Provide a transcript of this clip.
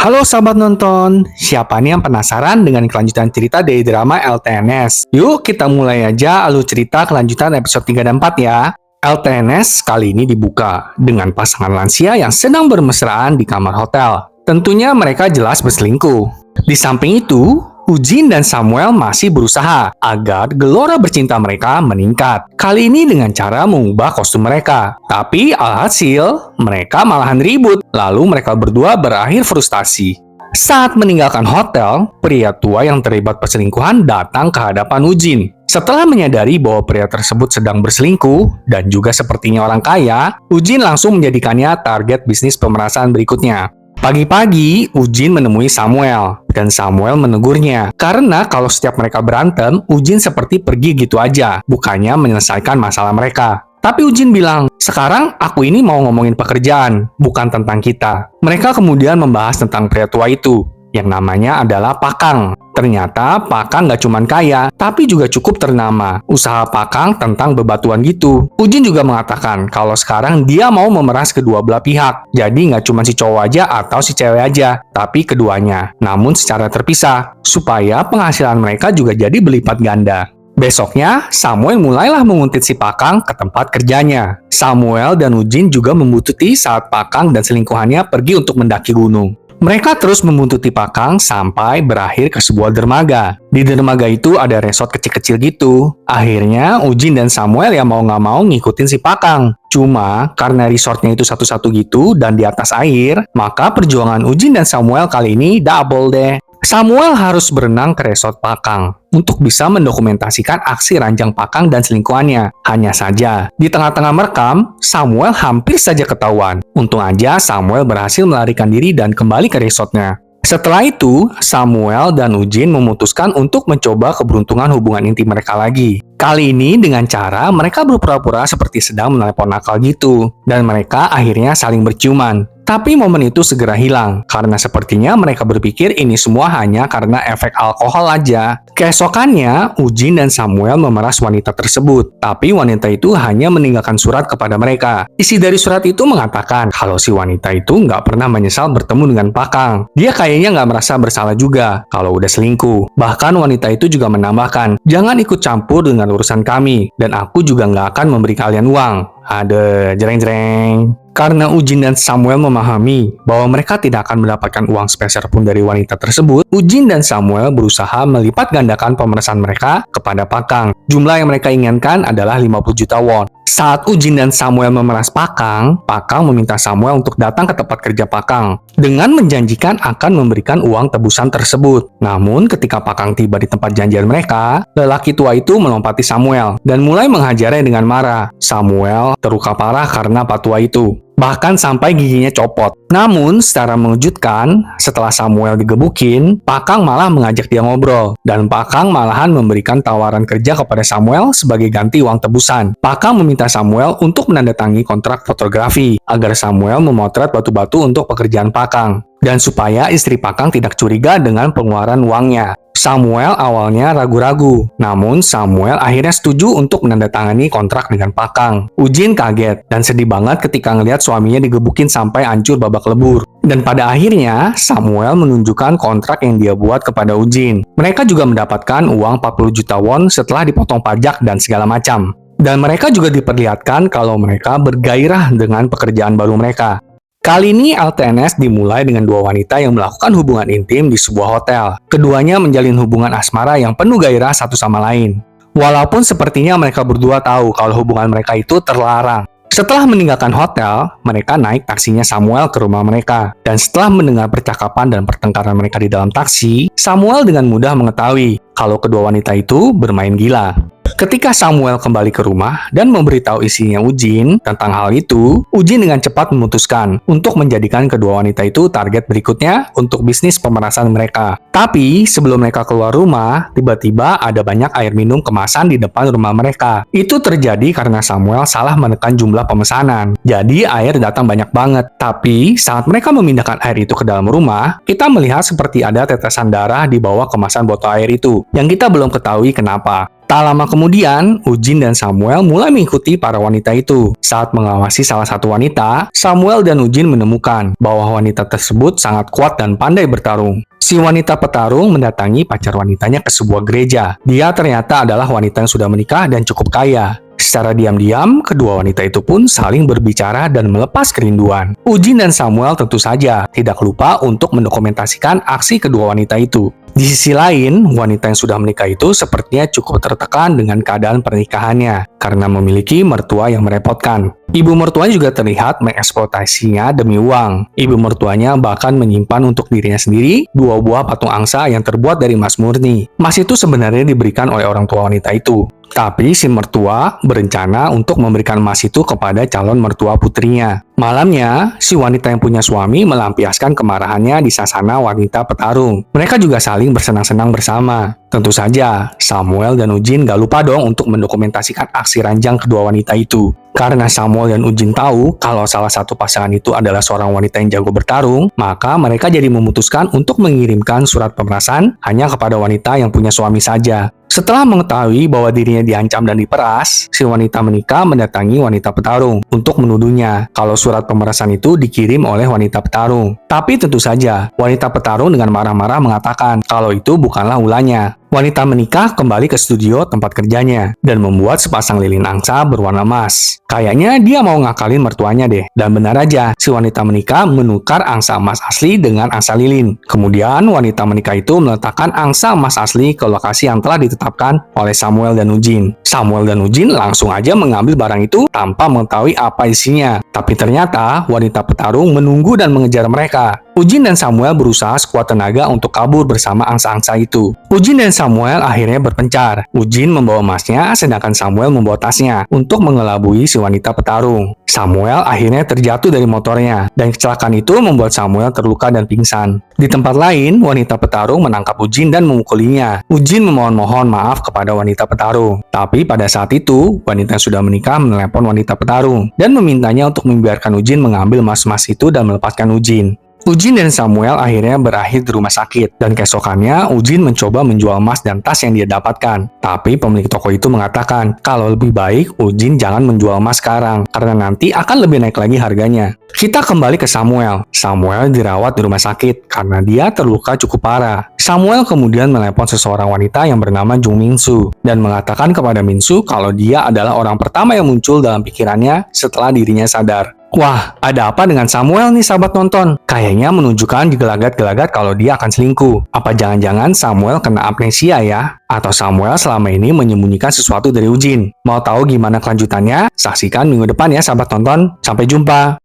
Halo sahabat nonton, siapa nih yang penasaran dengan kelanjutan cerita dari drama LTNS? Yuk kita mulai aja alur cerita kelanjutan episode 3 dan 4 ya. LTNS kali ini dibuka dengan pasangan lansia yang sedang bermesraan di kamar hotel. Tentunya mereka jelas berselingkuh. Di samping itu, Ujin dan Samuel masih berusaha agar gelora bercinta mereka meningkat. Kali ini dengan cara mengubah kostum mereka. Tapi alhasil, mereka malahan ribut. Lalu mereka berdua berakhir frustasi. Saat meninggalkan hotel, pria tua yang terlibat perselingkuhan datang ke hadapan Ujin. Setelah menyadari bahwa pria tersebut sedang berselingkuh dan juga sepertinya orang kaya, Ujin langsung menjadikannya target bisnis pemerasan berikutnya. Pagi-pagi, Ujin menemui Samuel, dan Samuel menegurnya. Karena kalau setiap mereka berantem, Ujin seperti pergi gitu aja, bukannya menyelesaikan masalah mereka. Tapi Ujin bilang, sekarang aku ini mau ngomongin pekerjaan, bukan tentang kita. Mereka kemudian membahas tentang pria tua itu, yang namanya adalah Pakang. Ternyata Pakang nggak cuma kaya, tapi juga cukup ternama. Usaha Pakang tentang bebatuan gitu. Ujin juga mengatakan kalau sekarang dia mau memeras kedua belah pihak. Jadi nggak cuma si cowok aja atau si cewek aja, tapi keduanya. Namun secara terpisah, supaya penghasilan mereka juga jadi berlipat ganda. Besoknya, Samuel mulailah menguntit si Pakang ke tempat kerjanya. Samuel dan Ujin juga membuntuti saat Pakang dan selingkuhannya pergi untuk mendaki gunung. Mereka terus membuntuti Pakang sampai berakhir ke sebuah dermaga. Di dermaga itu ada resort kecil-kecil gitu. Akhirnya Ujin dan Samuel yang mau nggak mau ngikutin si Pakang. Cuma karena resortnya itu satu-satu gitu dan di atas air, maka perjuangan Ujin dan Samuel kali ini double deh. Samuel harus berenang ke resort Pakang untuk bisa mendokumentasikan aksi ranjang Pakang dan selingkuhannya. Hanya saja, di tengah-tengah merekam, Samuel hampir saja ketahuan. Untung aja Samuel berhasil melarikan diri dan kembali ke resortnya. Setelah itu, Samuel dan Ujin memutuskan untuk mencoba keberuntungan hubungan intim mereka lagi. Kali ini dengan cara mereka berpura-pura seperti sedang menelepon nakal gitu. Dan mereka akhirnya saling berciuman. Tapi momen itu segera hilang, karena sepertinya mereka berpikir ini semua hanya karena efek alkohol aja. Keesokannya, Ujin dan Samuel memeras wanita tersebut, tapi wanita itu hanya meninggalkan surat kepada mereka. Isi dari surat itu mengatakan kalau si wanita itu nggak pernah menyesal bertemu dengan Pakang. Dia kayaknya nggak merasa bersalah juga kalau udah selingkuh. Bahkan wanita itu juga menambahkan, jangan ikut campur dengan urusan kami, dan aku juga nggak akan memberi kalian uang. Ada jreng-jreng. Karena Ujin dan Samuel memahami bahwa mereka tidak akan mendapatkan uang sepeser pun dari wanita tersebut, Ujin dan Samuel berusaha melipat gandakan pemerasan mereka kepada Pakang. Jumlah yang mereka inginkan adalah 50 juta won. Saat Ujin dan Samuel memeras Pakang, Pakang meminta Samuel untuk datang ke tempat kerja Pakang dengan menjanjikan akan memberikan uang tebusan tersebut. Namun ketika Pakang tiba di tempat janjian mereka, lelaki tua itu melompati Samuel dan mulai menghajarnya dengan marah. Samuel terluka parah karena pak tua itu. Bahkan sampai giginya copot. Namun, secara mengejutkan, setelah Samuel digebukin, Pakang malah mengajak dia ngobrol. Dan Pakang malahan memberikan tawaran kerja kepada Samuel sebagai ganti uang tebusan. Pakang meminta Samuel untuk menandatangani kontrak fotografi, agar Samuel memotret batu-batu untuk pekerjaan Pakang. Dan supaya istri Pakang tidak curiga dengan pengeluaran uangnya. Samuel awalnya ragu-ragu, namun Samuel akhirnya setuju untuk menandatangani kontrak dengan Pakang. Ujin kaget dan sedih banget ketika ngelihat suaminya digebukin sampai hancur babak lebur. Dan pada akhirnya, Samuel menunjukkan kontrak yang dia buat kepada Ujin. Mereka juga mendapatkan uang 40 juta won setelah dipotong pajak dan segala macam. Dan mereka juga diperlihatkan kalau mereka bergairah dengan pekerjaan baru mereka. Kali ini LTNS dimulai dengan dua wanita yang melakukan hubungan intim di sebuah hotel. Keduanya menjalin hubungan asmara yang penuh gairah satu sama lain. Walaupun sepertinya mereka berdua tahu kalau hubungan mereka itu terlarang. Setelah meninggalkan hotel, mereka naik taksinya Samuel ke rumah mereka. Dan setelah mendengar percakapan dan pertengkaran mereka di dalam taksi, Samuel dengan mudah mengetahui kalau kedua wanita itu bermain gila. Ketika Samuel kembali ke rumah dan memberitahu istrinya Ujin tentang hal itu, Ujin dengan cepat memutuskan untuk menjadikan kedua wanita itu target berikutnya untuk bisnis pemerasan mereka. Tapi sebelum mereka keluar rumah, tiba-tiba ada banyak air minum kemasan di depan rumah mereka. Itu terjadi karena Samuel salah menekan jumlah pemesanan. Jadi air datang banyak banget. Tapi saat mereka memindahkan air itu ke dalam rumah, kita melihat seperti ada tetesan darah di bawah kemasan botol air itu, yang kita belum ketahui kenapa. Tak lama kemudian, Ujin dan Samuel mulai mengikuti para wanita itu. Saat mengawasi salah satu wanita, Samuel dan Ujin menemukan bahwa wanita tersebut sangat kuat dan pandai bertarung. Si wanita petarung mendatangi pacar wanitanya ke sebuah gereja. Dia ternyata adalah wanita yang sudah menikah dan cukup kaya. Secara diam-diam, kedua wanita itu pun saling berbicara dan melepas kerinduan. Ujin dan Samuel tentu saja tidak lupa untuk mendokumentasikan aksi kedua wanita itu. Di sisi lain, wanita yang sudah menikah itu sepertinya cukup tertekan dengan keadaan pernikahannya karena memiliki mertua yang merepotkan. Ibu mertuanya juga terlihat mengeksploitasinya demi uang. Ibu mertuanya bahkan menyimpan untuk dirinya sendiri 2 buah patung angsa yang terbuat dari emas murni. Emas itu sebenarnya diberikan oleh orang tua wanita itu. Tapi si mertua berencana untuk memberikan emas itu kepada calon mertua putrinya. Malamnya, si wanita yang punya suami melampiaskan kemarahannya di sasana wanita petarung. Mereka juga saling bersenang-senang bersama. Tentu saja, Samuel dan Ujin gak lupa dong untuk mendokumentasikan aksi ranjang kedua wanita itu. Karena Samuel dan Ujin tahu kalau salah satu pasangan itu adalah seorang wanita yang jago bertarung, maka mereka jadi memutuskan untuk mengirimkan surat pemerasan hanya kepada wanita yang punya suami saja. Setelah mengetahui bahwa dirinya diancam dan diperas, si wanita menikah mendatangi wanita petarung untuk menuduhnya kalau surat pemerasan itu dikirim oleh wanita petarung. Tapi tentu saja, wanita petarung dengan marah-marah mengatakan kalau itu bukanlah ulahnya. Wanita menikah kembali ke studio tempat kerjanya dan membuat sepasang lilin angsa berwarna emas. Kayaknya dia mau ngakalin mertuanya deh. Dan benar aja, si wanita menikah menukar angsa emas asli dengan angsa lilin. Kemudian wanita menikah itu meletakkan angsa emas asli ke lokasi yang telah ditetapkan oleh Samuel dan Ujin. Samuel dan Ujin langsung aja mengambil barang itu tanpa mengetahui apa isinya. Tapi ternyata wanita petarung menunggu dan mengejar mereka. Ujin dan Samuel berusaha sekuat tenaga untuk kabur bersama angsa-angsa itu. Ujin dan Samuel akhirnya berpencar. Ujin membawa emasnya, sedangkan Samuel membawa tasnya untuk mengelabui si wanita petarung. Samuel akhirnya terjatuh dari motornya, dan kecelakaan itu membuat Samuel terluka dan pingsan. Di tempat lain, wanita petarung menangkap Ujin dan memukulinya. Ujin memohon maaf kepada wanita petarung. Tapi pada saat itu, wanita yang sudah menikah menelepon wanita petarung dan memintanya untuk membiarkan Ujin mengambil emas-emas itu dan melepaskan Ujin. Ujin dan Samuel akhirnya berakhir di rumah sakit, dan keesokannya Ujin mencoba menjual emas dan tas yang dia dapatkan. Tapi pemilik toko itu mengatakan kalau lebih baik Ujin jangan menjual emas sekarang, karena nanti akan lebih naik lagi harganya. Kita kembali ke Samuel. Samuel dirawat di rumah sakit karena dia terluka cukup parah. Samuel kemudian menelepon seseorang wanita yang bernama Jung Min-soo dan mengatakan kepada Min-soo kalau dia adalah orang pertama yang muncul dalam pikirannya setelah dirinya sadar. Wah, ada apa dengan Samuel nih sahabat nonton? Kayaknya menunjukkan gelagat-gelagat kalau dia akan selingkuh. Apa jangan-jangan Samuel kena amnesia ya? Atau Samuel selama ini menyembunyikan sesuatu dari Ujin? Mau tahu gimana kelanjutannya? Saksikan minggu depan ya sahabat nonton. Sampai jumpa!